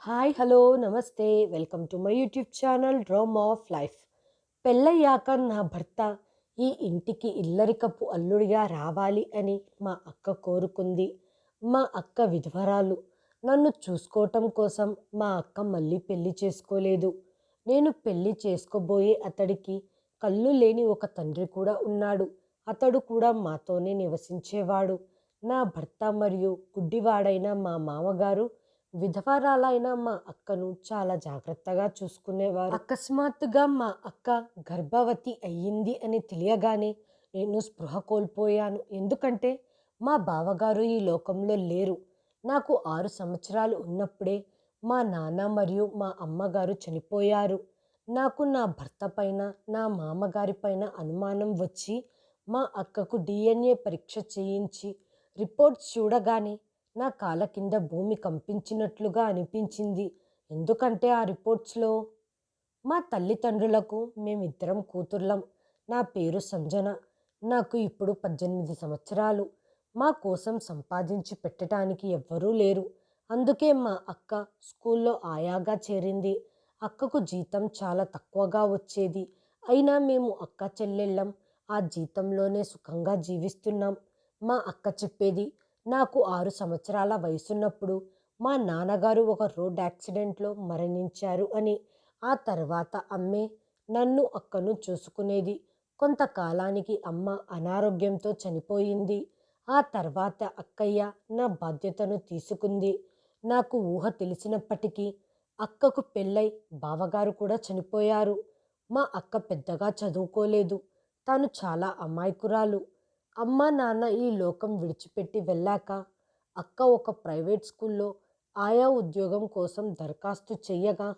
Hi hello నమస్తే welcome to my YouTube channel dream of life. పెళ్ళయ్యాక నా భర్త ఈ ఇంటికి ఇల్లరికపు అల్లుడిగా రావాలి అని మా అక్క కోరుకుంది. మా అక్క విధవరాలు. నన్ను చూసుకోవటం కోసం మా అక్క మళ్ళీ పెళ్లి చేసుకోలేదు. నేను పెళ్లి చేసుకోబోయే అతడికి కళ్ళు లేని ఒక తండ్రి కూడా ఉన్నాడు. అతడు కూడా మాతోనే నివసించేవాడు. నా భర్త మరియు గుడ్డివాడైన మా మామగారు విధవరాలైన మా అక్కను చాలా జాగ్రత్తగా చూసుకునేవారు. అకస్మాత్తుగా మా అక్క గర్భవతి అయ్యింది అని తెలియగానే నేను స్పృహ కోల్పోయాను. ఎందుకంటే మా బావగారు ఈ లోకంలో లేరు. నాకు 6 సంవత్సరాలు ఉన్నప్పుడే మా నాన్న మరియు మా అమ్మగారు చనిపోయారు. నాకు నా భర్త పైన నా మామగారి పైన అనుమానం వచ్చి మా అక్కకు DNA పరీక్ష చేయించి రిపోర్ట్స్ చూడగానే నా కాళ్ళ కింద భూమి కంపించినట్లుగా అనిపించింది. ఎందుకంటే ఆ రిపోర్ట్స్లో మా తల్లిదండ్రులకు మేమిద్దరం కూతుర్లం. నా పేరు సంజన. నాకు ఇప్పుడు 18 సంవత్సరాలు. మా కోసం సంపాదించి పెట్టడానికి ఎవ్వరూ లేరు. అందుకే మా అక్క స్కూల్లో ఆయాగా చేరింది. అక్కకు జీతం చాలా తక్కువగా వచ్చేది. అయినా మేము అక్క చెల్లెళ్ళం ఆ జీతంలోనే సుఖంగా జీవిస్తున్నాం. మా అక్క చెప్పేది, నాకు 6 సంవత్సరాల వయసున్నప్పుడు మా నాన్నగారు ఒక రోడ్ యాక్సిడెంట్లో మరణించారు అని. ఆ తర్వాత అమ్మే నన్ను అక్కను చూసుకునేది. కొంతకాలానికి అమ్మ అనారోగ్యంతో చనిపోయింది. ఆ తర్వాత అక్కయ్య నా బాధ్యతను తీసుకుంది. నాకు ఊహ తెలిసినప్పటికీ అక్కకు పెళ్ళై బావగారు కూడా చనిపోయారు. మా అక్క పెద్దగా చదువుకోలేదు. తను చాలా అమాయకురాలు. అమ్మ నాన్న ఈ లోకం విడిచిపెట్టి వెళ్ళాక అక్క ఒక ప్రైవేట్ స్కూల్లో ఆయా ఉద్యోగం కోసం దరఖాస్తు చెయ్యగా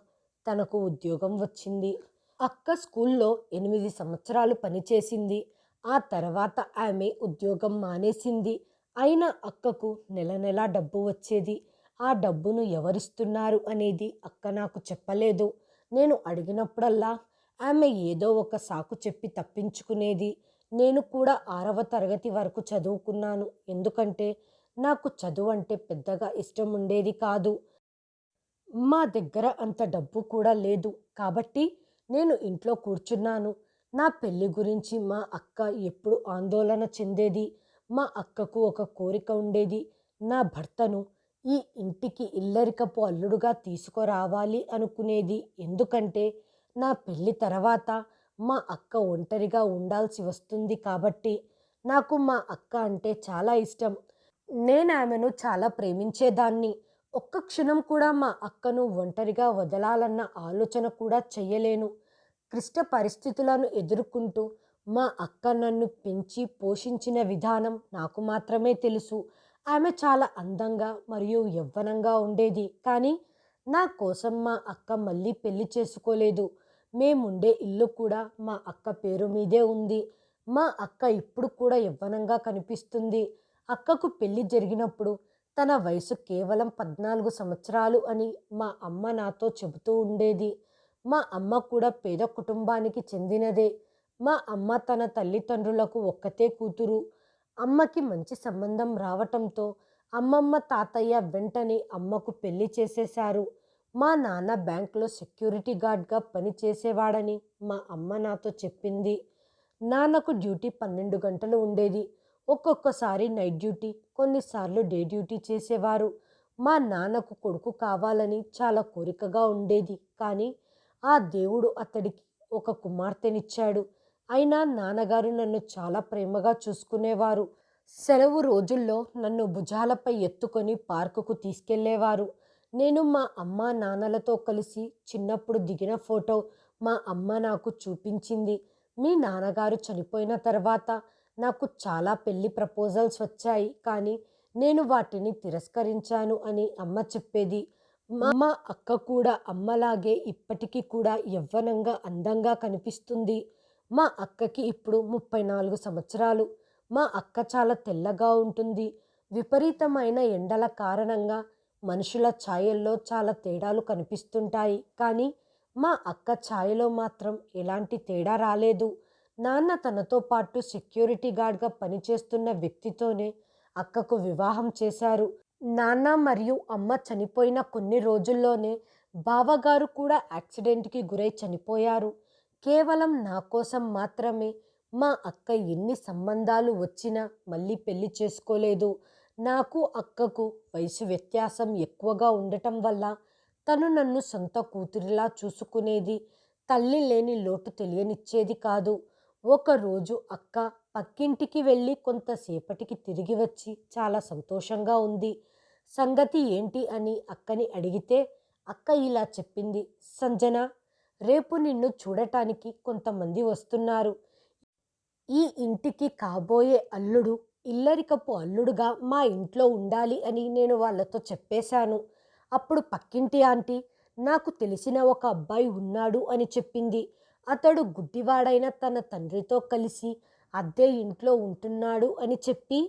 తనకు ఉద్యోగం వచ్చింది. అక్క స్కూల్లో 8 సంవత్సరాలు పనిచేసింది. ఆ తర్వాత ఆమె ఉద్యోగం మానేసింది. అయినా అక్కకు నెల నెలా డబ్బు వచ్చేది. ఆ డబ్బును ఎవరిస్తున్నారు అనేది అక్క నాకు చెప్పలేదు. నేను అడిగినప్పుడల్లా ఆమె ఏదో ఒక సాకు చెప్పి తప్పించుకునేది. నేను కూడా 6వ తరగతి వరకు చదువుకున్నాను. ఎందుకంటే నాకు చదువు అంటే పెద్దగా ఇష్టం ఉండేది కాదు. మా దగ్గర అంత డబ్బు కూడా లేదు. కాబట్టి నేను ఇంట్లో కూర్చున్నాను. నా పెళ్లి గురించి మా అక్క ఎప్పుడు ఆందోళన చెందేది. మా అక్కకు ఒక కోరిక ఉండేది. నా భర్తను ఈ ఇంటికి ఇల్లరికపు అల్లుడుగా తీసుకురావాలి అనుకునేది. ఎందుకంటే నా పెళ్లి తర్వాత మా అక్క ఒంటరిగా ఉండాల్సి వస్తుంది కాబట్టి. నాకు మా అక్క అంటే చాలా ఇష్టం. నేను ఆమెను చాలా ప్రేమించేదాన్ని. ఒక్క క్షణం కూడా మా అక్కను ఒంటరిగా వదలాలన్న ఆలోచన కూడా చెయ్యలేను. క్లిష్ట పరిస్థితులను ఎదుర్కొంటూ మా అక్క నన్ను పెంచి పోషించిన విధానం నాకు మాత్రమే తెలుసు. ఆమె చాలా అందంగా మరియు యవ్వనంగా ఉండేది. కానీ నా కోసం మా అక్క మళ్ళీ పెళ్లి చేసుకోలేదు. మేముండే ఇల్లు కూడా మా అక్క పేరు మీదే ఉంది. మా అక్క ఇప్పుడు కూడా యవ్వనంగా కనిపిస్తుంది. అక్కకు పెళ్లి జరిగినప్పుడు తన వయసు కేవలం 14 సంవత్సరాలు అని మా అమ్మ నాతో చెబుతూ ఉండేది. మా అమ్మ కూడా పేద కుటుంబానికి చెందినదే. మా అమ్మ తన తల్లిదండ్రులకు ఒక్కతే కూతురు. అమ్మకి మంచి సంబంధం రావటంతో అమ్మమ్మ తాతయ్య వెంటనే అమ్మకు పెళ్లి చేసేశారు. మా నాన్న బ్యాంకులో సెక్యూరిటీ గార్డ్గా పనిచేసేవాడని మా అమ్మ నాతో చెప్పింది. నాన్నకు డ్యూటీ 12 గంటలు ఉండేది. ఒక్కొక్కసారి నైట్ డ్యూటీ, కొన్నిసార్లు డే డ్యూటీ చేసేవారు. మా నాన్నకు కొడుకు కావాలని చాలా కోరికగా ఉండేది. కానీ ఆ దేవుడు అతడికి ఒక కుమార్తెనిచ్చాడు. అయినా నాన్నగారు నన్ను చాలా ప్రేమగా చూసుకునేవారు. సెలవు రోజుల్లో నన్ను భుజాలపై ఎత్తుకొని పార్కుకు తీసుకెళ్లేవారు. నేను మా అమ్మ నాన్నలతో కలిసి చిన్నప్పుడు దిగిన ఫోటో మా అమ్మ నాకు చూపించింది. మీ నాన్నగారు చనిపోయిన తర్వాత నాకు చాలా పెళ్లి ప్రపోజల్స్ వచ్చాయి. కానీ నేను వాటిని తిరస్కరించాను అని అమ్మ చెప్పేది. మా అక్క కూడా అమ్మలాగే ఇప్పటికీ కూడా యవ్వనంగా అందంగా కనిపిస్తుంది. మా అక్కకి ఇప్పుడు 34 సంవత్సరాలు. మా అక్క చాలా తెల్లగా ఉంటుంది. విపరీతమైన ఎండల కారణంగా మనుషుల ఛాయల్లో చాలా తేడాలు కనిపిస్తుంటాయి. కానీ మా అక్క ఛాయలో మాత్రం ఎలాంటి తేడా రాలేదు. నాన్న తనతో పాటు సెక్యూరిటీ గార్డ్గా పనిచేస్తున్న వ్యక్తితోనే అక్కకు వివాహం చేశారు. నాన్న మరియు అమ్మ చనిపోయిన కొన్ని రోజుల్లోనే బావగారు కూడా యాక్సిడెంట్కి గురై చనిపోయారు. కేవలం నా కోసం మాత్రమే మా అక్క ఎన్ని సంబంధాలు వచ్చినా మళ్ళీ పెళ్లి చేసుకోలేదు. నాకు అక్కకు వయసు వ్యత్యాసం ఎక్కువగా ఉండటం వల్ల తను నన్ను సొంత కూతురిలా చూసుకునేది. తల్లి లేని లోటు తెలియనిచ్చేది కాదు. ఒకరోజు అక్క పక్కింటికి వెళ్ళి కొంతసేపటికి తిరిగి వచ్చి చాలా సంతోషంగా ఉంది. సంగతి ఏంటి అని అక్కని అడిగితే అక్క ఇలా చెప్పింది. సంజన, రేపు నిన్ను చూడటానికి కొంతమంది వస్తున్నారు. ఈ ఇంటికి కాబోయే అల్లుడు ఇల్లరికపు అల్లుడుగా మా ఇంట్లో ఉండాలి అని నేను వాళ్ళతో చెప్పేశాను. అప్పుడు పక్కింటి ఆంటీ నాకు తెలిసిన ఒక అబ్బాయి ఉన్నాడు అని చెప్పింది. అతడు గుడ్డివాడైన తన తండ్రితో కలిసి అద్దె ఇంట్లో ఉంటున్నాడు అని చెప్పి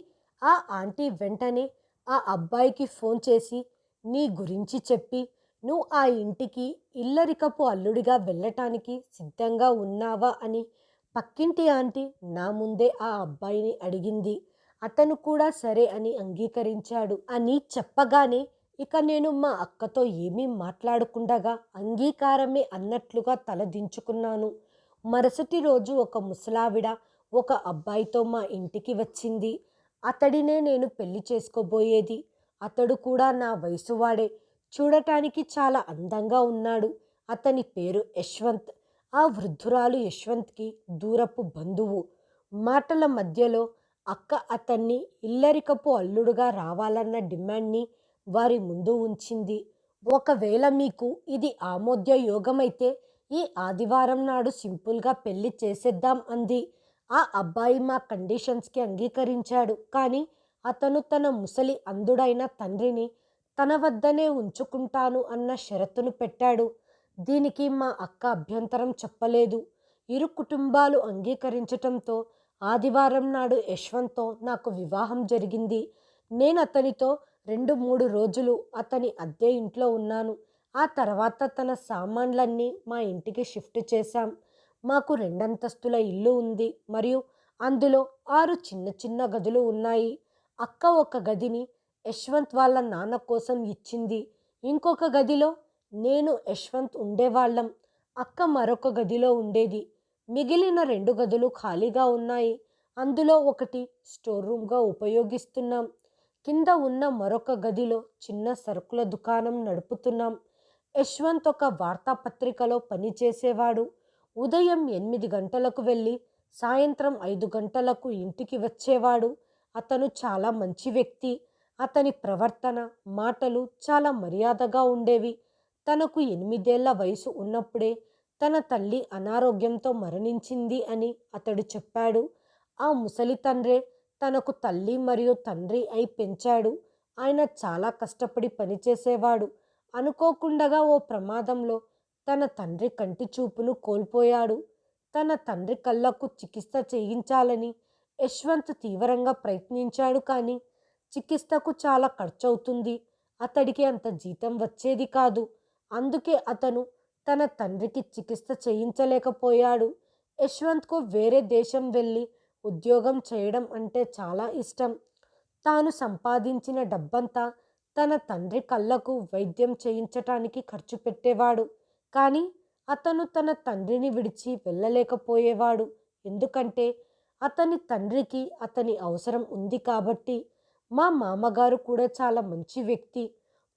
ఆ ఆంటీ వెంటనే ఆ అబ్బాయికి ఫోన్ చేసి నీ గురించి చెప్పి నువ్వు ఆ ఇంటికి ఇల్లరికపు అల్లుడిగా వెళ్ళటానికి సిద్ధంగా ఉన్నావా అని పక్కింటి ఆంటీ నా ముందే ఆ అబ్బాయిని అడిగింది. అతను కూడా సరే అని అంగీకరించాడు అని చెప్పగానే ఇక నేను మా అక్కతో ఏమీ మాట్లాడకుండగా అంగీకారమే అన్నట్లుగా తల దించుకున్నాను. మరుసటి రోజు ఒక ముసలావిడ ఒక అబ్బాయితో మా ఇంటికి వచ్చింది. అతడినే నేను పెళ్లి చేసుకోబోయేది. అతడు కూడా నా వయసువాడే. చూడటానికి చాలా అందంగా ఉన్నాడు. అతని పేరు యశ్వంత్. ఆ వృద్ధురాలు యశ్వంత్కి దూరపు బంధువు. మాటల మధ్యలో అక్క అతన్ని ఇల్లరికపు అల్లుడుగా రావాలన్న డిమాండ్ని వారి ముందు ఉంచింది. ఒకవేళ మీకు ఇది ఆమోద్య యోగమైతే ఈ ఆదివారం నాడు సింపుల్గా పెళ్లి చేసేద్దాం అంది. ఆ అబ్బాయి మా కండిషన్స్కి అంగీకరించాడు. కానీ అతను తన ముసలి అంధుడైన తండ్రిని తన వద్దనే ఉంచుకుంటాను అన్న షరతును పెట్టాడు. దీనికి మా అక్క అభ్యంతరం చెప్పలేదు. ఇరు కుటుంబాలు అంగీకరించటంతో ఆదివారం నాడు యశ్వంత్తో నాకు వివాహం జరిగింది. నేను అతనితో 2-3 రోజులు అతని అద్దె ఇంట్లో ఉన్నాను. ఆ తర్వాత తన సామాన్లన్నీ మా ఇంటికి షిఫ్ట్ చేశాం. మాకు 2 అంతస్తుల ఇల్లు ఉంది మరియు అందులో 6 చిన్న చిన్న గదులు ఉన్నాయి. అక్క ఒక గదిని యశ్వంత్ వాళ్ళ నాన్న కోసం ఇచ్చింది. ఇంకొక గదిలో నేను యశ్వంత్ ఉండేవాళ్ళం. అక్క మరొక గదిలో ఉండేది. మిగిలిన 2 గదులు ఖాళీగా ఉన్నాయి. అందులో ఒకటి స్టోర్ రూమ్గా ఉపయోగిస్తున్నాం. కింద ఉన్న మరొక గదిలో చిన్న సరుకుల దుకాణం నడుపుతున్నాం. యశ్వంత్ ఒక వార్తాపత్రికలో పనిచేసేవాడు. ఉదయం 8 గంటలకు వెళ్ళి సాయంత్రం 5 గంటలకు ఇంటికి వచ్చేవాడు. అతను చాలా మంచి వ్యక్తి. అతని ప్రవర్తన, మాటలు చాలా మర్యాదగా ఉండేవి. తనకు 8 ఏళ్ల వయసు ఉన్నప్పుడే తన తల్లి అనారోగ్యంతో మరణించింది అని అతడు చెప్పాడు. ఆ ముసలి తండ్రే తనకు తల్లి మరియు తండ్రి అయి పెంచాడు. ఆయన చాలా కష్టపడి పనిచేసేవాడు. అనుకోకుండగా ఓ ప్రమాదంలో తన తండ్రి కంటి చూపును కోల్పోయాడు. తన తండ్రి కళ్ళకు చికిత్స చేయించాలని యశ్వంత్ తీవ్రంగా ప్రయత్నించాడు. కానీ చికిత్సకు చాలా ఖర్చవుతుంది. అతడికి అంత జీతం వచ్చేది కాదు. అందుకే అతను తన తండ్రికి చికిత్స చేయించలేకపోయాడు. యశ్వంత్కు వేరే దేశం వెళ్ళి ఉద్యోగం చేయడం అంటే చాలా ఇష్టం. తాను సంపాదించిన డబ్బంతా తన తండ్రి కళ్ళకు వైద్యం చేయించటానికి ఖర్చు పెట్టేవాడు. కానీ అతను తన తండ్రిని విడిచి వెళ్ళలేకపోయేవాడు. ఎందుకంటే అతని తండ్రికి అతని అవసరం ఉంది కాబట్టి. మా మామగారు కూడా చాలా మంచి వ్యక్తి.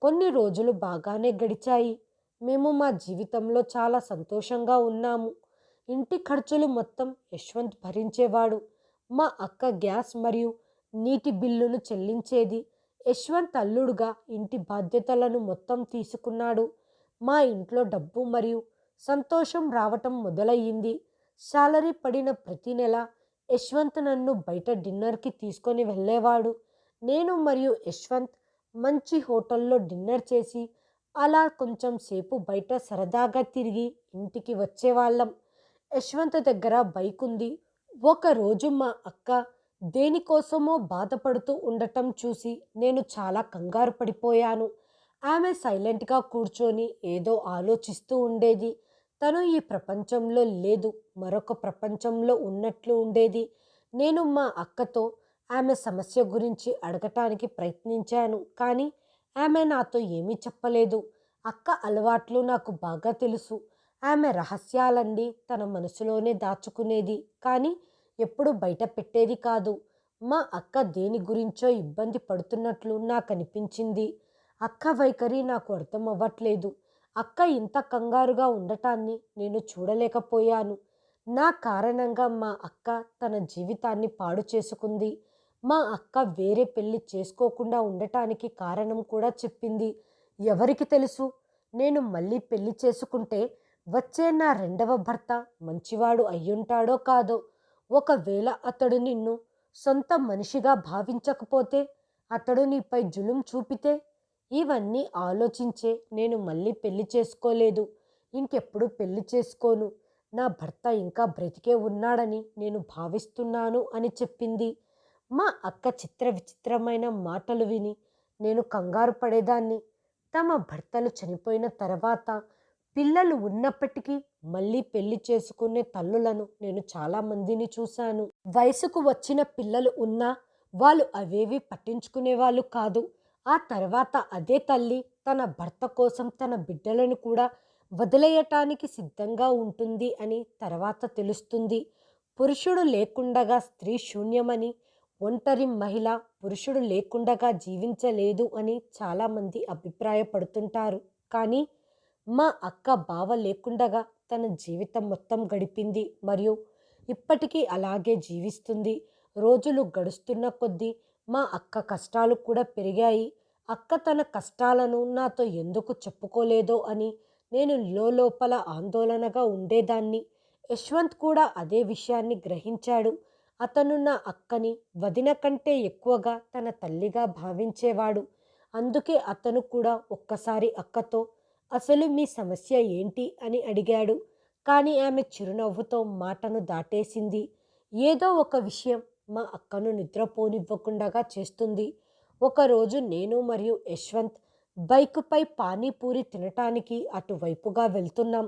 కొన్ని రోజులు బాగానే గడిచాయి. మేము మా జీవితంలో చాలా సంతోషంగా ఉన్నాము. ఇంటి ఖర్చులు మొత్తం యశ్వంత్ భరించేవాడు. మా అక్క గ్యాస్ మరియు నీటి బిల్లును చెల్లించేది. యశ్వంత్ అల్లుడుగా ఇంటి బాధ్యతలను మొత్తం తీసుకున్నాడు. మా ఇంట్లో డబ్బు మరియు సంతోషం రావటం మొదలయ్యింది. శాలరీ పడిన ప్రతి నెల యశ్వంత్ నన్ను బయట డిన్నర్కి తీసుకొని వెళ్ళేవాడు. నేను మరియు యశ్వంత్ మంచి హోటల్లో డిన్నర్ చేసి అలా కొంచెం సేపు బయట సరదాగా తిరిగి ఇంటికి వచ్చేవాళ్ళం. యశ్వంత్ దగ్గర బైక్ ఉంది. ఒకరోజు మా అక్క దేనికోసమో బాధపడుతూ ఉండటం చూసి నేను చాలా కంగారు పడిపోయాను. ఆమె సైలెంట్గా కూర్చొని ఏదో ఆలోచిస్తూ ఉండేది. తను ఈ ప్రపంచంలో లేదు, మరొక ప్రపంచంలో ఉన్నట్లు ఉండేది. నేను మా అక్కతో ఆమె సమస్య గురించి అడగటానికి ప్రయత్నించాను, కానీ ఆమె నాతో ఏమీ చెప్పలేదు. అక్క అలవాట్లు నాకు బాగా తెలుసు. ఆమె రహస్యాలన్నీ తన మనసులోనే దాచుకునేది, కానీ ఎప్పుడూ బయట పెట్టేది కాదు. మా అక్క దేని గురించో ఇబ్బంది పడుతున్నట్లు నాకనిపించింది. అక్క వైఖరి నాకు అర్థం అవ్వట్లేదు. అక్క ఇంత కంగారుగా ఉండటాన్ని నేను చూడలేకపోయాను. నా కారణంగా మా అక్క తన జీవితాన్ని పాడు చేసుకుంది. మా అక్క వేరే పెళ్లి చేసుకోకుండా ఉండటానికి కారణం కూడా చెప్పింది. ఎవరికి తెలుసు, నేను మళ్ళీ పెళ్లి చేసుకుంటే వచ్చే నా రెండవ భర్త మంచివాడు అయ్యుంటాడో కాదో. ఒకవేళ అతడు నిన్ను సొంత మనిషిగా భావించకపోతే, అతడు నీపై జులుం చూపితే? ఇవన్నీ ఆలోచించే నేను మళ్ళీ పెళ్లి చేసుకోలేదు. ఇంకెప్పుడు పెళ్లి చేసుకోను. నా భర్త ఇంకా బ్రతికే ఉన్నాడని నేను భావిస్తున్నాను అని చెప్పింది. మా అక్క చిత్ర విచిత్రమైన మాటలు విని నేను కంగారు పడేదాన్ని. తమ భర్తలు చనిపోయిన తర్వాత పిల్లలు ఉన్నప్పటికీ మళ్ళీ పెళ్లి చేసుకునే తల్లులను నేను చాలామందిని చూశాను. వయసుకు వచ్చిన పిల్లలు ఉన్నా వాళ్ళు అవేవి పట్టించుకునేవాళ్ళు కాదు. ఆ తర్వాత అదే తల్లి తన భర్త కోసం తన బిడ్డలను కూడా వదిలేయటానికి సిద్ధంగా ఉంటుంది అని తర్వాత తెలుస్తుంది. పురుషుడు లేకుండగా స్త్రీ శూన్యమని, ఒంటరి మహిళ పురుషుడు లేకుండగా జీవించలేదు అని చాలామంది అభిప్రాయపడుతుంటారు. కానీ మా అక్క బావ లేకుండగా తన జీవితం మొత్తం గడిపింది మరియు ఇప్పటికీ అలాగే జీవిస్తుంది. రోజులు గడుస్తున్న కొద్దీ మా అక్క కష్టాలు కూడా పెరిగాయి. అక్క తన కష్టాలను నాతో ఎందుకు చెప్పుకోలేదో అని నేను లోపల ఆందోళనగా ఉండేదాన్ని. యశ్వంత్ కూడా అదే విషయాన్ని గ్రహించాడు. అతను నా అక్కని వదిన కంటే ఎక్కువగా తన తల్లిగా భావించేవాడు. అందుకే అతను కూడా ఒక్కసారి అక్కతో అసలు మీ సమస్య ఏంటి అని అడిగాడు. కానీ ఆమె చిరునవ్వుతో మాటను దాటేసింది. ఏదో ఒక విషయం మా అక్కను నిద్రపోనివ్వకుండా చేస్తుంది. ఒకరోజు నేను మరియు యశ్వంత్ బైకుపై పానీపూరి తినటానికి అటువైపుగా వెళ్తున్నాం.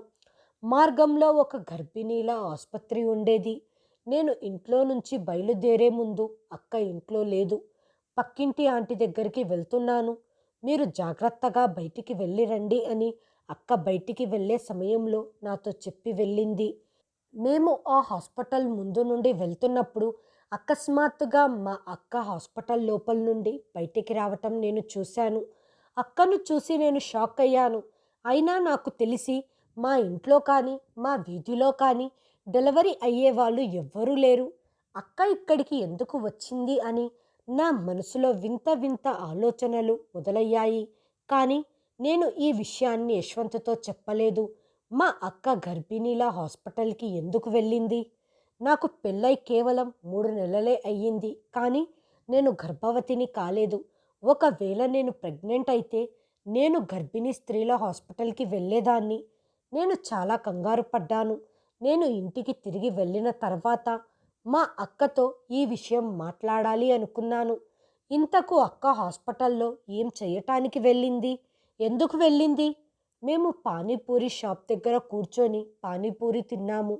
మార్గంలో ఒక గర్భిణీల ఆసుపత్రి ఉండేది. నేను ఇంట్లో నుంచి బయలుదేరే ముందు అక్క ఇంట్లో లేదు. పక్కింటి ఆంటీ దగ్గరికి వెళ్తున్నాను, మీరు జాగ్రత్తగా బయటికి వెళ్ళి రండి అని అక్క బయటికి వెళ్ళే సమయంలో నాతో చెప్పి వెళ్ళింది. మేము ఆ హాస్పిటల్ ముందు నుండి వెళ్తున్నప్పుడు అకస్మాత్తుగా మా అక్క హాస్పిటల్ లోపల నుండి బయటికి రావటం నేను చూశాను. అక్కను చూసి నేను షాక్ అయ్యాను. అయినా నాకు తెలిసి మా ఇంట్లో కానీ మా వీధిలో కానీ డెలివరీ అయ్యేవాళ్ళు ఎవ్వరూ లేరు. అక్క ఇక్కడికి ఎందుకు వచ్చింది అని నా మనసులో వింత వింత ఆలోచనలు మొదలయ్యాయి. కానీ నేను ఈ విషయాన్ని యశ్వంత్తో చెప్పలేదు. మా అక్క గర్భిణీల హాస్పిటల్కి ఎందుకు వెళ్ళింది? నాకు పెళ్ళై కేవలం 3 నెలలే అయ్యింది, కానీ నేను గర్భవతిని కాలేదు. ఒకవేళ నేను ప్రెగ్నెంట్ అయితే నేను గర్భిణీ స్త్రీల హాస్పిటల్కి వెళ్ళేదాన్ని. నేను చాలా కంగారు పడ్డాను. నేను ఇంటికి తిరిగి వెళ్ళిన తర్వాత మా అక్కతో ఈ విషయం మాట్లాడాలి అనుకున్నాను. ఇంతకు అక్క హాస్పిటల్లో ఏం చేయటానికి వెళ్ళింది? ఎందుకు వెళ్ళింది? మేము పానీపూరి షాప్ దగ్గర కూర్చొని పానీపూరి తిన్నాము.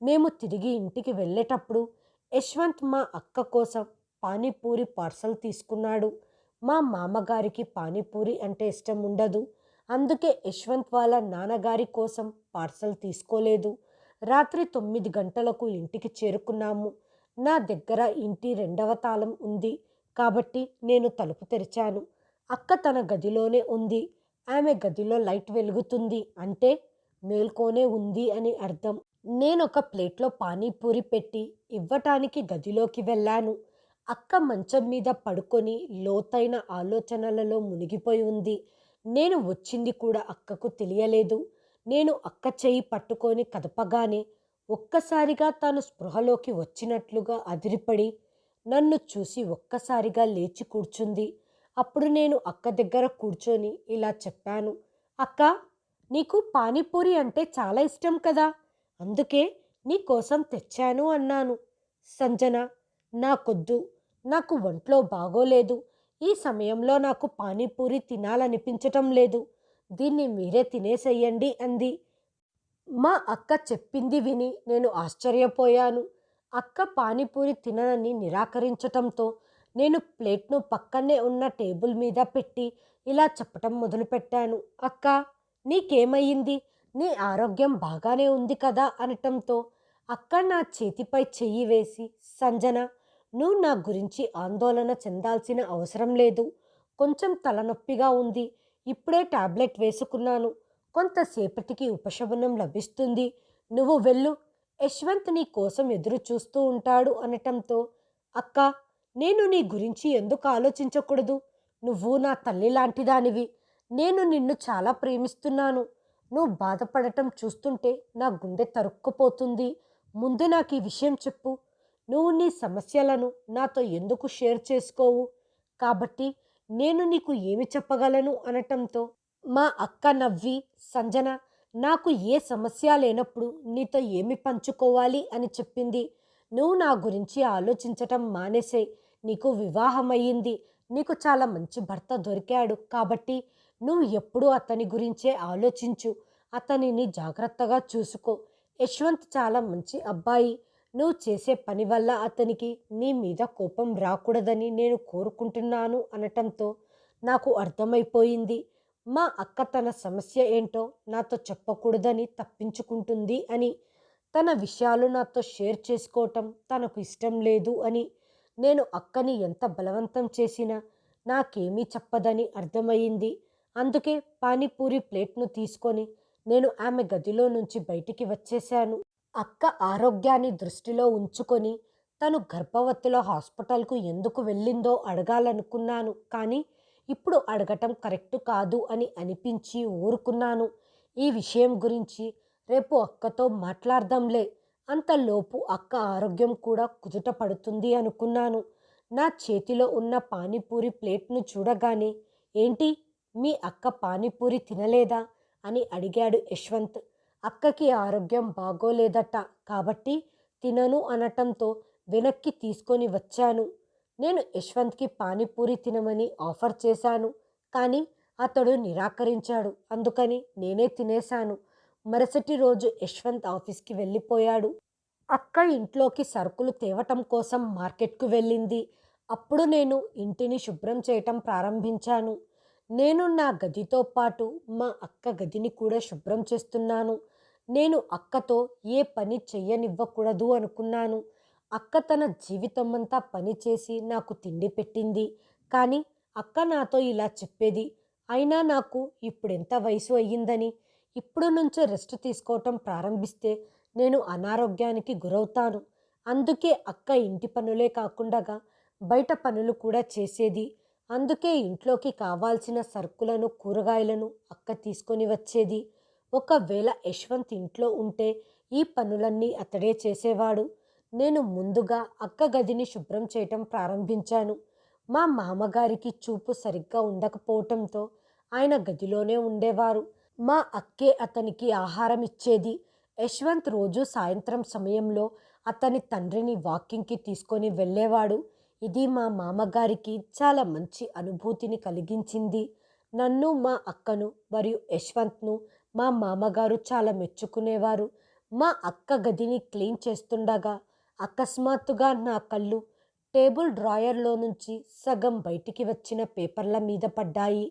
మేము తిరిగి ఇంటికి వెళ్ళేటప్పుడు యశ్వంత్ మా అక్క కోసం పానీపూరి పార్సల్ తీసుకున్నాడు. మా మామగారికి పానీపూరి అంటే ఇష్టం ఉండదు. అందుకే యశ్వంత్ వాళ్ళ నాన్నగారి కోసం పార్సల్ తీసుకోలేదు. రాత్రి 9 గంటలకు ఇంటికి చేరుకున్నాము. నా దగ్గర ఇంటి 2వ తాళం ఉంది కాబట్టి నేను తలుపు తెరిచాను. అక్క తన గదిలోనే ఉంది. ఆమె గదిలో లైట్ వెలుగుతుంది అంటే మేల్కోనే ఉంది అని అర్థం. నేనొక ప్లేట్లో పానీపూరి పెట్టి ఇవ్వటానికి గదిలోకి వెళ్ళాను. అక్క మంచం మీద పడుకొని లోతైన ఆలోచనలలో మునిగిపోయి ఉంది. నేను వచ్చింది కూడా అక్కకు తెలియలేదు. నేను అక్క చెయ్యి పట్టుకొని కదపగానే ఒక్కసారిగా తాను స్పృహలోకి వచ్చినట్లుగా అదిరిపడి నన్ను చూసి ఒక్కసారిగా లేచి కూర్చుంది. అప్పుడు నేను అక్క దగ్గర కూర్చొని ఇలా చెప్పాను, అక్క, నీకు పానీపూరి అంటే చాలా ఇష్టం కదా, అందుకే నీ కోసం తెచ్చాను అన్నాను. సంజన, నాకొద్దు, నాకు ఒంట్లో బాగోలేదు. ఈ సమయంలో నాకు పానీపూరి తినాలనిపించటం లేదు. దీన్ని మీరే తినేసేయండి అంది. మా అక్క చెప్పింది విని నేను ఆశ్చర్యపోయాను. అక్క పానీపూరి తిననని నిరాకరించటంతో నేను ప్లేట్ను పక్కనే ఉన్న టేబుల్ మీద పెట్టి ఇలా చెప్పటం మొదలుపెట్టాను. అక్క, నీకేమయ్యింది? నీ ఆరోగ్యం బాగానే ఉంది కదా అనటంతో అక్క నా చేతిపై చెయ్యి వేసి, సంజన, నువ్వు నా గురించి ఆందోళన చెందాల్సిన అవసరం లేదు. కొంచెం తలనొప్పిగా ఉంది. ఇప్పుడే టాబ్లెట్ వేసుకున్నాను. కొంతసేపటికి ఉపశమనం లభిస్తుంది. నువ్వు వెళ్ళు. యశ్వంత్ నీ కోసం ఎదురు చూస్తూ ఉంటాడు అనటంతో, అక్క, నేను నీ గురించి ఎందుకు ఆలోచించకూడదు? నువ్వు నా తల్లి లాంటిదానివి. నేను నిన్ను చాలా ప్రేమిస్తున్నాను. నువ్వు బాధపడటం చూస్తుంటే నా గుండె తరుక్కుపోతుంది. ముందు నాకు ఈ విషయం చెప్పు. నువ్వు నీ సమస్యలను నాతో ఎందుకు షేర్ చేసుకోవు? కాబట్టి నేను నీకు ఏమి చెప్పగలను అనటంతో మా అక్క నవ్వి, సంజన, నాకు ఏ సమస్య లేనప్పుడు నీతో ఏమి పంచుకోవాలి అని చెప్పింది. నువ్వు నా గురించి ఆలోచించటం మానేసేయ్. నీకు వివాహమయ్యింది. నీకు చాలా మంచి భర్త దొరికాడు. కాబట్టి నువ్వు ఎప్పుడూ అతని గురించే ఆలోచించు. అతనిని జాగ్రత్తగా చూసుకో. యశ్వంత్ చాలా మంచి అబ్బాయి. నువ్వు చేసే పని వల్ల అతనికి నీ మీద కోపం రాకూడదని నేను కోరుకుంటున్నాను అనటంతో నాకు అర్థమైపోయింది. మా అక్క తన సమస్య ఏంటో నాతో చెప్పకూడదని తప్పించుకుంటుంది అని, తన విషయాలు నాతో షేర్ చేసుకోవటం తనకు ఇష్టం లేదు అని. నేను అక్కని ఎంత బలవంతం చేసినా నాకేమీ చెప్పదని అర్థమయ్యింది. అందుకే పానీపూరి ప్లేట్ను తీసుకొని నేను ఆమె గదిలో నుంచి బయటికి వచ్చేశాను. అక్క ఆరోగ్యాన్ని దృష్టిలో ఉంచుకొని తను గర్భవతిలో హాస్పిటల్కు ఎందుకు వెళ్ళిందో అడగాలనుకున్నాను. కానీ ఇప్పుడు అడగటం కరెక్ట్ కాదు అని అనిపించి ఊరుకున్నాను. ఈ విషయం గురించి రేపు అక్కతో మాట్లాడదాంలే. అంతలోపు అక్క ఆరోగ్యం కూడా కుదుట పడుతుంది అనుకున్నాను. నా చేతిలో ఉన్న పానీపూరి ప్లేట్ను చూడగానే, ఏంటి, మీ అక్క పానీపూరి తినలేదా అని అడిగాడు యశ్వంత్. అక్కకి ఆరోగ్యం బాగోలేదట, కాబట్టి తినను అనటంతో వెనక్కి తీసుకొని వచ్చాను. నేను యశ్వంత్కి పానీపూరి తినమని ఆఫర్ చేశాను. కానీ అతడు నిరాకరించాడు. అందుకని నేనే తినేశాను. మరుసటి రోజు యశ్వంత్ ఆఫీస్కి వెళ్ళిపోయాడు. అక్క ఇంట్లోకి సరుకులు తేవటం కోసం మార్కెట్కు వెళ్ళింది. అప్పుడు నేను ఇంటిని శుభ్రం చేయటం ప్రారంభించాను. నేను నా గదితో పాటు మా అక్క గదిని కూడా శుభ్రం చేస్తున్నాను. నేను అక్కతో ఏ పని చెయ్యనివ్వకూడదు అనుకున్నాను. అక్క తన జీవితమంతా పని చేసి నాకు తిండి పెట్టింది. కానీ అక్క నాతో ఇలా చెప్పేది, అయినా నాకు ఇప్పుడెంత వయసు అయ్యిందని, ఇప్పుడు నుంచే రెస్ట్ తీసుకోవటం ప్రారంభిస్తే నేను అనారోగ్యానికి గురవుతాను. అందుకే అక్క ఇంటి పనులే కాకుండా బయట పనులు కూడా చేసేది. అందుకే ఇంట్లోకి కావాల్సిన సరుకులను, కూరగాయలను అక్క తీసుకొని వచ్చేది. ఒకవేళ యశ్వంత్ ఇంట్లో ఉంటే ఈ పనులన్నీ అతడే చేసేవాడు. నేను ముందుగా అక్క గదిని శుభ్రం చేయటం ప్రారంభించాను. మా మామగారికి చూపు సరిగ్గా ఉండకపోవటంతో ఆయన గదిలోనే ఉండేవారు. మా అక్కే అతనికి ఆహారం ఇచ్చేది. యశ్వంత్ రోజు సాయంత్రం సమయంలో అతని తండ్రిని వాకింగ్కి తీసుకొని వెళ్ళేవాడు. ఇది మా మామగారికి చాలా మంచి అనుభూతిని కలిగించింది. నన్ను, మా అక్కను మరియు యశ్వంత్ను మా మామగారు చాలా మెచ్చుకునేవారు. మా అక్క గదిని క్లీన్ చేస్తుండగా అకస్మాత్తుగా నా కళ్ళు టేబుల్ డ్రాయర్లో నుంచి సగం బయటికి వచ్చిన పేపర్ల మీద పడ్డాయి.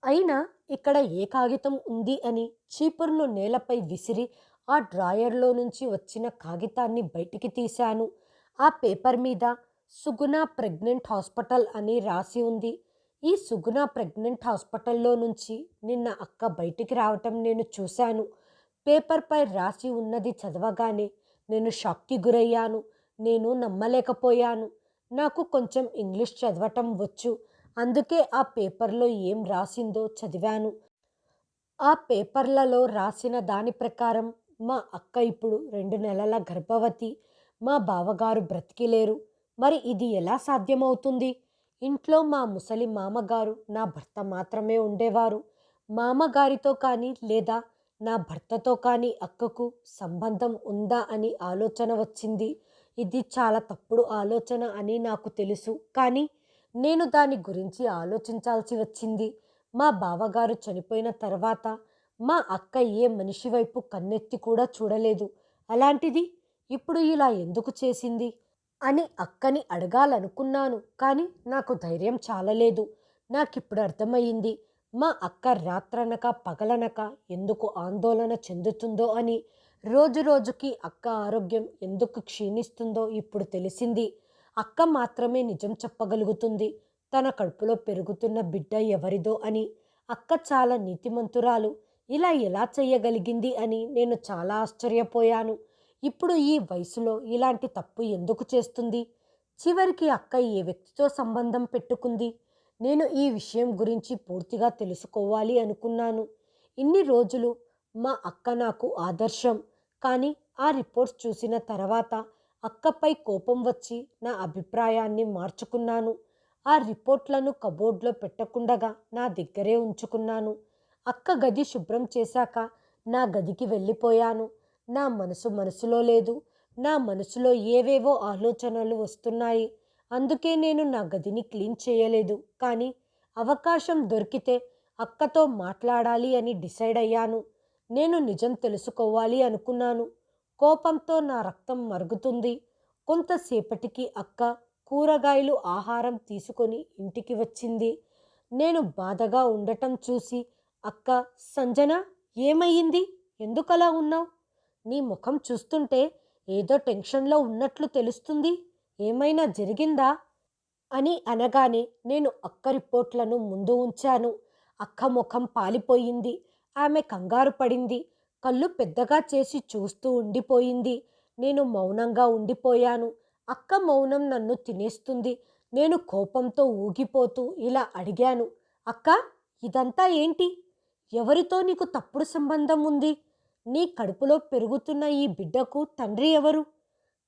అయినా ఇక్కడ ఏ కాగితం ఉంది అని చీపురును నేలపై విసిరి ఆ డ్రాయర్లో నుంచి వచ్చిన కాగితాన్ని బయటికి తీశాను. ఆ పేపర్ మీద సుగుణ ప్రెగ్నెంట్ హాస్పిటల్ అని రాసి ఉంది. ఈ సుగుణ ప్రెగ్నెంట్ హాస్పిటల్లో నుంచి నిన్న అక్క బయటికి రావటం నేను చూశాను. పేపర్పై రాసి ఉన్నది చదవగానే నేను షాక్కి గురయ్యాను. నేను నమ్మలేకపోయాను. నాకు కొంచెం ఇంగ్లీష్ చదవటం వచ్చు. అందుకే ఆ పేపర్లో ఏం రాసిందో చదివాను. ఆ పేపర్లలో రాసిన దాని ప్రకారం మా అక్క ఇప్పుడు 2 నెలల గర్భవతి. మా బావగారు బ్రతికిలేరు. మరి ఇది ఎలా సాధ్యమవుతుంది? ఇంట్లో మా ముసలి మామగారు, నా భర్త మాత్రమే ఉండేవారు. మామగారితో కానీ లేదా నా భర్తతో కానీ అక్కకు సంబంధం ఉందా అని ఆలోచన వచ్చింది. ఇది చాలా తప్పుడు ఆలోచన అని నాకు తెలుసు. కానీ నేను దాని గురించి ఆలోచించాల్సి వచ్చింది. మా బావగారు చనిపోయిన తర్వాత మా అక్క ఏ మనిషి వైపు కన్నెత్తి కూడా చూడలేదు. అలాంటిది ఇప్పుడు ఇలా ఎందుకు చేసింది అని అక్కని అడగాలనుకున్నాను. కానీ నాకు ధైర్యం చాలలేదు. నాకిప్పుడు అర్థమయ్యింది. మా అక్క రాత్రనక పగలనక ఎందుకు ఆందోళన చెందుతుందో అని. రోజు రోజుకి అక్క ఆరోగ్యం ఎందుకు క్షీణిస్తుందో ఇప్పుడు తెలిసింది. అక్క మాత్రమే నిజం చెప్పగలుగుతుంది. తన కడుపులో పెరుగుతున్న బిడ్డ ఎవరిదో అని. అక్క చాలా నీతిమంతురాలు. ఇలా ఎలా చెయ్యగలిగింది అని నేను చాలా ఆశ్చర్యపోయాను. ఇప్పుడు ఈ వయసులో ఇలాంటి తప్పు ఎందుకు చేస్తుంది? చివరికి అక్క ఏ వ్యక్తితో సంబంధం పెట్టుకుంది? నేను ఈ విషయం గురించి పూర్తిగా తెలుసుకోవాలి అనుకున్నాను. ఇన్ని రోజులు మా అక్క నాకు ఆదర్శం. కానీ ఆ రిపోర్ట్స్ చూసిన తర్వాత అక్కపై కోపం వచ్చి నా అభిప్రాయాన్ని మార్చుకున్నాను. ఆ రిపోర్ట్లను కబోర్డ్లో పెట్టకుండగా నా దగ్గరే ఉంచుకున్నాను. అక్క గది శుభ్రం చేశాక నా గదికి వెళ్ళిపోయాను. నా మనసులో లేదు. నా మనసులో ఏవేవో ఆలోచనలు వస్తున్నాయి. అందుకే నేను నా గదిని క్లీన్ చేయలేదు. కానీ అవకాశం దొరికితే అక్కతో మాట్లాడాలి అని డిసైడ్ అయ్యాను. నేను నిజం తెలుసుకోవాలి అనుకున్నాను. కోపంతో నా రక్తం మరుగుతుంది. కొంతసేపటికి అక్క కూరగాయలు ఆహారం తీసుకొని ఇంటికి వచ్చింది. నేను బాధగా ఉండటం చూసి, అక్క, సంజన, ఏమయ్యింది? ఎందుకలా ఉన్నావు? నీ ముఖం చూస్తుంటే ఏదో టెన్షన్లో ఉన్నట్లు తెలుస్తుంది. ఏమైనా జరిగిందా అని అనగానే నేను అక్క రిపోర్ట్లను ముందు ఉంచాను. అక్క ముఖం పాలిపోయింది. ఆమె కంగారు పడింది. కళ్ళు పెద్దగా చేసి చూస్తూ ఉండిపోయింది. నేను మౌనంగా ఉండిపోయాను. అక్క మౌనం నన్ను తినేస్తుంది. నేను కోపంతో ఊగిపోతూ ఇలా అడిగాను, అక్క, ఇదంతా ఏంటి? ఎవరితో నీకు తప్పుడు సంబంధం ఉంది? నీ కడుపులో పెరుగుతున్న ఈ బిడ్డకు తండ్రి ఎవరు?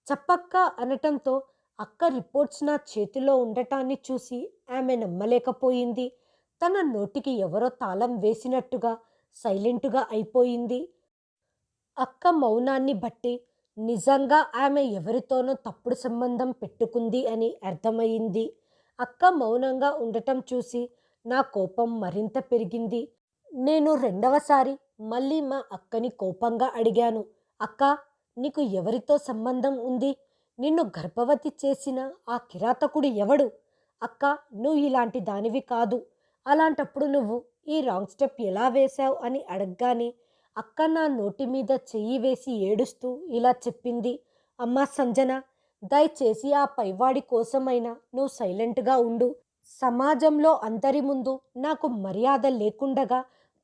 చెప్పక్క అనటంతో అక్క రిపోర్ట్స్ నా చేతిలో ఉండటాన్ని చూసి ఆమె నమ్మలేకపోయింది. తన నోటికి ఎవరో తాళం వేసినట్టుగా సైలెంటుగా అయిపోయింది. అక్క మౌనాన్ని బట్టి నిజంగా ఆమె ఎవరితోనో తప్పుడు సంబంధం పెట్టుకుంది అని అర్థమయ్యింది. అక్క మౌనంగా ఉండటం చూసి నా కోపం మరింత పెరిగింది. నేను రెండవసారి మళ్ళీ మా అక్కని కోపంగా అడిగాను, అక్క, నీకు ఎవరితో సంబంధం ఉంది? నిన్ను గర్భవతి చేసిన ఆ కిరాతకుడు ఎవడు? అక్క, నువ్వు ఇలాంటి దానివి కాదు. అలాంటప్పుడు నువ్వు ఈ రాంగ్ స్టెప్ ఎలా వేశావు అని అడగగానే అక్క నా నోటి మీద చెయ్యి వేసి ఏడుస్తూ ఇలా చెప్పింది, అమ్మా సంజన, దయచేసి ఆ పైవాడి కోసమైనా నువ్వు సైలెంట్గా ఉండు. సమాజంలో అందరి ముందు నాకు మర్యాద లేకుండగా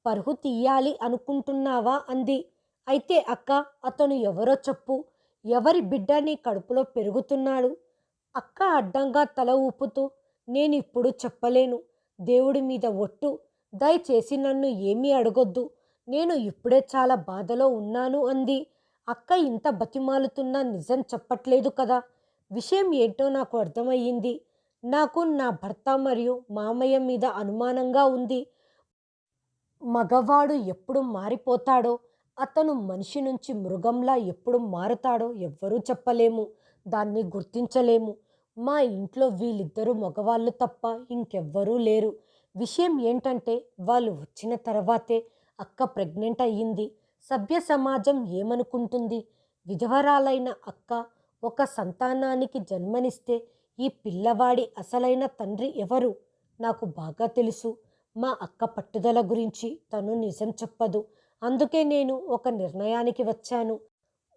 పరువు తీయాలి అనుకుంటున్నావా అంది. అయితే అక్క, అతను ఎవరో చెప్పు. ఎవరి బిడ్డ నీ కడుపులో పెరుగుతున్నాడు? అక్క అడ్డంగా తల ఊపుతూ, నేనిప్పుడు చెప్పలేను. దేవుడి మీద ఒట్టు. దయచేసి నన్ను ఏమీ అడగొద్దు. నేను ఇప్పుడే చాలా బాధలో ఉన్నాను అంది. అక్క ఇంత బతిమాలుతున్నా నిజం చెప్పట్లేదు కదా. విషయం ఏంటో నాకు అర్థమయ్యింది. నాకు నా భర్త మరియు మామయ్య మీద అనుమానంగా ఉంది. మగవాడు ఎప్పుడు మారిపోతాడో, అతను మనిషి నుంచి మృగంలా ఎప్పుడు మారుతాడో ఎవ్వరూ చెప్పలేము. దాన్ని గుర్తించలేము. మా ఇంట్లో వీళ్ళిద్దరూ మగవాళ్ళు తప్ప ఇంకెవ్వరూ లేరు. విషయం ఏంటంటే వాళ్ళు వచ్చిన తర్వాతే అక్క ప్రెగ్నెంట్ అయ్యింది. సభ్య సమాజం ఏమనుకుంటుంది? విధవరాలైన అక్క ఒక సంతానానికి జన్మనిస్తే ఈ పిల్లవాడి అసలైన తండ్రి ఎవరు? నాకు బాగా తెలుసు. మా అక్క పట్టుదల గురించి తను నిజం చెప్పదు. అందుకే నేను ఒక నిర్ణయానికి వచ్చాను.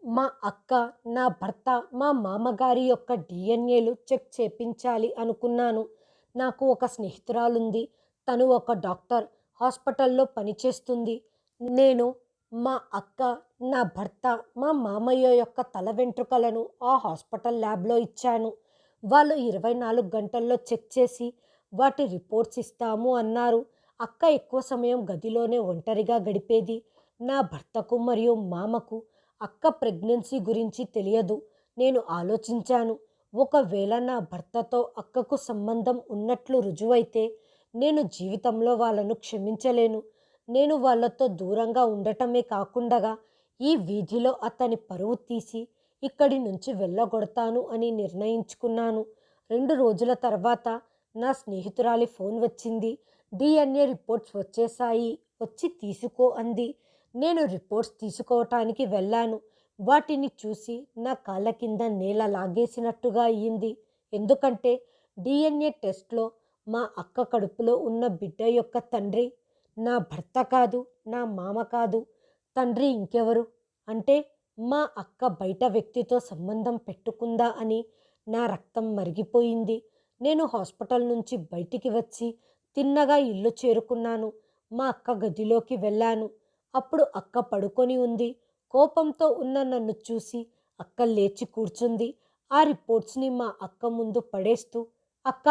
మా అక్క, నా భర్త, మా మామగారి యొక్క డిఎన్ఏలు చెక్ చేపించాలి అనుకున్నాను. నాకు ఒక స్నేహితురాలుంది. తను ఒక డాక్టర్, హాస్పిటల్లో పనిచేస్తుంది. నేను, మా అక్క, నా భర్త, మా మామయ్య యొక్క తల వెంట్రుకలను ఆ హాస్పిటల్ ల్యాబ్లో ఇచ్చాను. వాళ్ళు 24 గంటల్లో చెక్ చేసి వాటి రిపోర్ట్స్ ఇస్తాము అన్నారు. అక్క ఎక్కువ సమయం గదిలోనే ఒంటరిగా గడిపేది. నా భర్తకు మరియు మామకు అక్క ప్రెగ్నెన్సీ గురించి తెలియదు. నేను ఆలోచించాను, ఒకవేళ నా భర్తతో అక్కకు సంబంధం ఉన్నట్లు రుజువైతే నేను జీవితంలో వాళ్ళను క్షమించలేను. నేను వాళ్ళతో దూరంగా ఉండటమే కాకుండా ఈ వీధిలో అతని పరువు తీసి ఇక్కడి నుంచి వెళ్ళగొడతాను అని నిర్ణయించుకున్నాను. 2 రోజుల తర్వాత నా స్నేహితురాలి ఫోన్ వచ్చింది. డిఎన్ఏ రిపోర్ట్స్ వచ్చేశాయి, వచ్చి తీసుకో అంది. నేను రిపోర్ట్స్ తీసుకోవటానికి వెళ్ళాను. వాటిని చూసి నా కాళ్ళ కింద నేల లాగేసినట్టుగా అయ్యింది. ఎందుకంటే డిఎన్ఏ టెస్ట్లో మా అక్క కడుపులో ఉన్న బిడ్డ యొక్క తండ్రి నా భర్త కాదు, నా మామ కాదు. తండ్రి ఇంకెవరు? అంటే మా అక్క బయట వ్యక్తితో సంబంధం పెట్టుకుందా అని నా రక్తం మరిగిపోయింది. నేను హాస్పిటల్ నుంచి బయటికి వచ్చి తిన్నగా ఇల్లు చేరుకున్నాను. మా అక్క గదిలోకి వెళ్ళాను. అప్పుడు అక్క పడుకొని ఉంది. కోపంతో ఉన్న నన్ను చూసి అక్క లేచి కూర్చుంది. ఆ రిపోర్ట్స్ని మా అక్క ముందు పడేస్తూ, అక్క,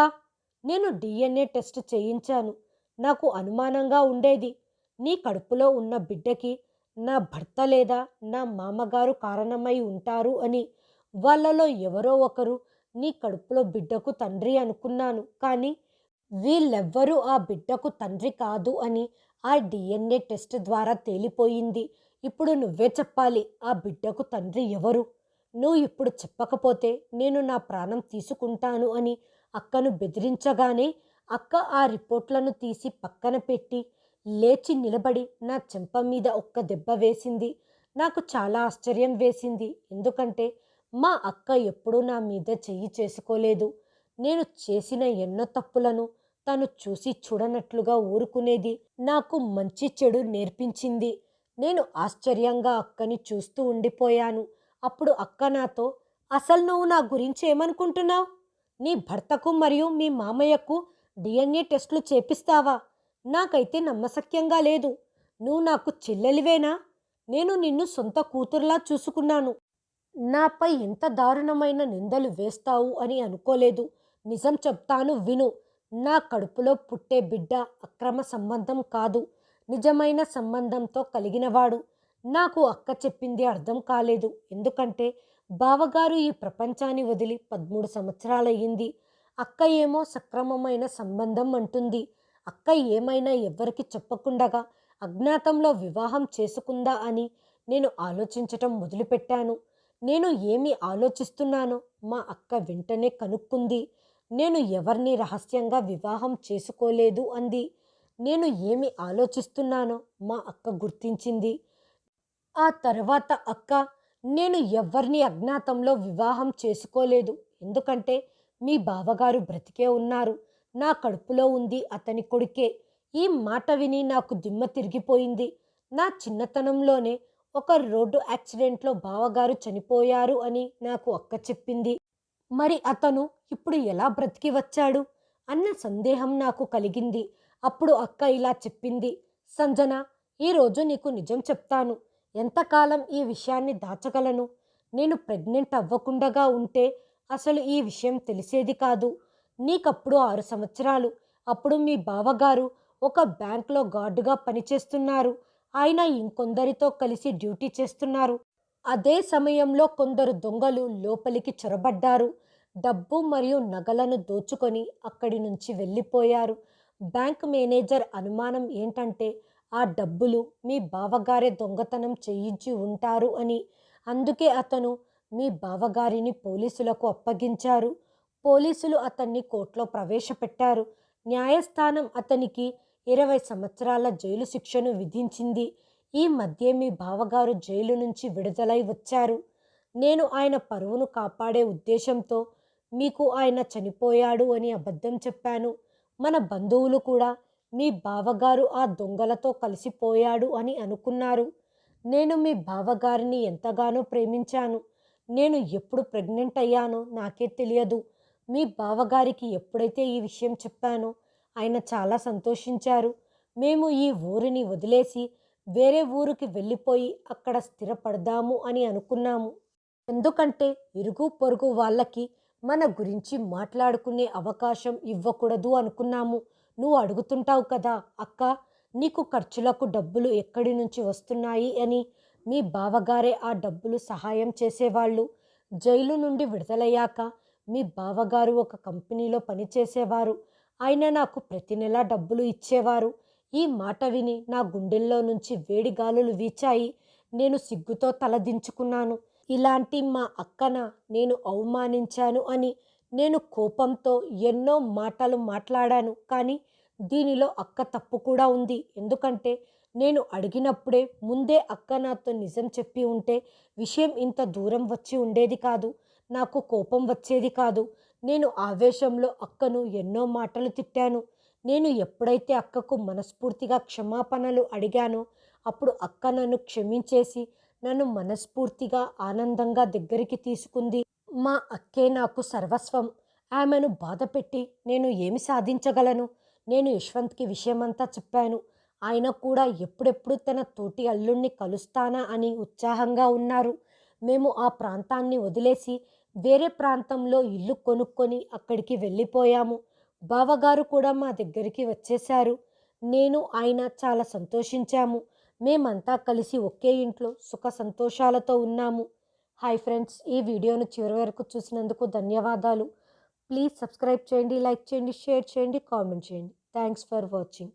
నేను డిఎన్ఏ టెస్ట్ చేయించాను. నాకు అనుమానంగా ఉండేది. నీ కడుపులో ఉన్న బిడ్డకి నా భర్త లేదా నా మామగారు కారణమై ఉంటారు అని. వాళ్ళలో ఎవరో ఒకరు నీ కడుపులో బిడ్డకు తండ్రి అనుకున్నాను. కానీ వీళ్ళెవ్వరూ ఆ బిడ్డకు తండ్రి కాదు అని ఆ డిఎన్ఏ టెస్ట్ ద్వారా తేలిపోయింది. ఇప్పుడు నువ్వే చెప్పాలి, ఆ బిడ్డకు తండ్రి ఎవరు? నువ్వు ఇప్పుడు చెప్పకపోతే నేను నా ప్రాణం తీసుకుంటాను అని అక్కను బెదిరించగానే అక్క ఆ రిపోర్ట్లను తీసి పక్కన పెట్టి లేచి నిలబడి నా చెంప మీద ఒక్క దెబ్బ వేసింది. నాకు చాలా ఆశ్చర్యం వేసింది. ఎందుకంటే మా అక్క ఎప్పుడూ నా మీద చెయ్యి చేసుకోలేదు. నేను చేసిన ఎన్నో తప్పులను తను చూసి చూడనట్లుగా ఊరుకునేది. నాకు మంచి చెడు నేర్పించింది. నేను ఆశ్చర్యంగా అక్కని చూస్తూ ఉండిపోయాను. అప్పుడు అక్క నాతో, అసలు నువ్వు నా గురించి ఏమనుకుంటున్నావు? నీ భర్తకు మరియు మీ మామయ్యకు డిఎన్ఏ టెస్టులు చేపిస్తావా? నాకైతే నమ్మశక్యంగా లేదు. నువ్వు నాకు చెల్లెలివేనా? నేను నిన్ను సొంత కూతురులా చూసుకున్నాను. నాపై ఎంత దారుణమైన నిందలు వేస్తావు అని అనుకోలేదు. నిజం చెప్తాను విను. నా కడుపులో పుట్టే బిడ్డ అక్రమ సంబంధం కాదు, నిజమైన సంబంధంతో కలిగినవాడు. నాకు అక్క చెప్పింది అర్థం కాలేదు. ఎందుకంటే బావగారు ఈ ప్రపంచాన్ని వదిలి 13 సంవత్సరాలయ్యింది. అక్క ఏమో సక్రమమైన సంబంధం అంటుంది. అక్క ఏమైనా ఎవ్వరికి చెప్పకుండగా అజ్ఞాతంలో వివాహం చేసుకుందా అని నేను ఆలోచించటం మొదలుపెట్టాను. నేను ఏమి ఆలోచిస్తున్నానో మా అక్క వెంటనే కనుక్కుంది. నేను ఎవరిని రహస్యంగా వివాహం చేసుకోలేదు అంది. నేను ఏమి ఆలోచిస్తున్నానో మా అక్క గుర్తించింది. ఆ తర్వాత అక్క, నేను ఎవ్వరిని అజ్ఞాతంలో వివాహం చేసుకోలేదు. ఎందుకంటే మీ బావగారు బ్రతికే ఉన్నారు. నా కడుపులో ఉంది అతని కొడుకే. ఈ మాట విని నాకు దిమ్మ తిరిగిపోయింది. నా చిన్నతనంలోనే ఒక రోడ్డు యాక్సిడెంట్లో బావగారు చనిపోయారు అని నాకు అక్క చెప్పింది. మరి అతను ఇప్పుడు ఎలా బ్రతికి వచ్చాడు అన్న సందేహం నాకు కలిగింది. అప్పుడు అక్క ఇలా చెప్పింది, సంజన, ఈరోజు నీకు నిజం చెప్తాను. ఎంతకాలం ఈ విషయాన్ని దాచగలను? నేను ప్రెగ్నెంట్ అవ్వకుండగా ఉంటే అసలు ఈ విషయం తెలిసేది కాదు. నీకప్పుడు 6 సంవత్సరాలు. అప్పుడు మీ బావగారు ఒక బ్యాంక్లో గార్డుగా పనిచేస్తున్నారు. ఆయన ఇంకొందరితో కలిసి డ్యూటీ చేస్తున్నారు. అదే సమయంలో కొందరు దొంగలు లోపలికి చొరబడ్డారు. డబ్బు మరియు నగలను దోచుకొని అక్కడి నుంచి వెళ్ళిపోయారు. బ్యాంక్ మేనేజర్ అనుమానం ఏంటంటే ఆ డబ్బులు మీ బావగారే దొంగతనం చేయించి ఉంటారు అని. అందుకే అతను మీ బావగారిని పోలీసులకు అప్పగించారు. పోలీసులు అతన్ని కోర్టులో ప్రవేశపెట్టారు. న్యాయస్థానం అతనికి 20 సంవత్సరాల జైలు శిక్షను విధించింది. ఈ మధ్య మీ బావగారు జైలు నుంచి విడుదలై వచ్చారు. నేను ఆయన పరువును కాపాడే ఉద్దేశంతో మీకు ఆయన చనిపోయాడు అని అబద్ధం చెప్పాను. మన బంధువులు కూడా మీ బావగారు ఆ దొంగలతో కలిసిపోయాడు అని అనుకున్నారు. నేను మీ బావగారిని ఎంతగానో ప్రేమించాను. నేను ఎప్పుడు ప్రెగ్నెంట్ అయ్యానో నాకే తెలియదు. మీ బావగారికి ఎప్పుడైతే ఈ విషయం చెప్పానో ఆయన చాలా సంతోషించారు. మేము ఈ ఊరిని వదిలేసి వేరే ఊరికి వెళ్ళిపోయి అక్కడ స్థిరపడదాము అని అనుకున్నాము. ఎందుకంటే ఇరుగు పొరుగు వాళ్ళకి మన గురించి మాట్లాడుకునే అవకాశం ఇవ్వకూడదు అనుకున్నాము. నువ్వు అడుగుతుంటావు కదా, అక్క, నీకు ఖర్చులకు డబ్బులు ఎక్కడి నుంచి వస్తున్నాయి అని. మీ బావగారే ఆ డబ్బులు సహాయం చేసేవాళ్ళు. జైలు నుండి విడుదలయ్యాక మీ బావగారు ఒక కంపెనీలో పనిచేసేవారు. ఆయన నాకు ప్రతి నెలా డబ్బులు ఇచ్చేవారు. ఈ మాట విని నా గుండెల్లో నుంచి వేడి గాలులు వీచాయి. నేను సిగ్గుతో తలదించుకున్నాను. ఇలాంటి మా అక్కన నేను అవమానించాను అని నేను కోపంతో ఎన్నో మాటలు మాట్లాడాను. కానీ దీనిలో అక్క తప్పు కూడా ఉంది. ఎందుకంటే నేను అడిగినప్పుడే ముందే అక్క నాతో నిజం చెప్పి ఉంటే విషయం ఇంత దూరం వచ్చి ఉండేది కాదు. నాకు కోపం వచ్చేది కాదు. నేను ఆవేశంలో అక్కను ఎన్నో మాటలు తిట్టాను. నేను ఎప్పుడైతే అక్కకు మనస్ఫూర్తిగా క్షమాపణలు అడిగానో అప్పుడు అక్క నన్ను క్షమించేసి నన్ను మనస్ఫూర్తిగా ఆనందంగా దగ్గరికి తీసుకుంది. మా అక్కే నాకు సర్వస్వం. ఆమెను బాధపెట్టి నేను ఏమి సాధించగలను? నేను యశ్వంత్‌కి విషయమంతా చెప్పాను. ఆయన కూడా ఎప్పుడెప్పుడు తన తోటి అల్లుడిని కలుస్తానా అని ఉత్సాహంగా ఉన్నారు. మేము ఆ ప్రాంతాన్ని వదిలేసి వేరే ప్రాంతంలో ఇల్లు కొనుక్కొని అక్కడికి వెళ్ళిపోయాము. బావగారు కూడా మా దగ్గరికి వచ్చేశారు. నేను, ఆయన చాలా సంతోషించాము. మేమంతా కలిసి ఒకే ఇంట్లో సుఖ సంతోషాలతో ఉన్నాము. హాయ్ ఫ్రెండ్స్, ఈ వీడియోను చివరి వరకు చూసినందుకు ధన్యవాదాలు. ప్లీజ్ సబ్స్క్రైబ్ చేయండి, లైక్ చేయండి, షేర్ చేయండి, కామెంట్ చేయండి. Thanks for watching.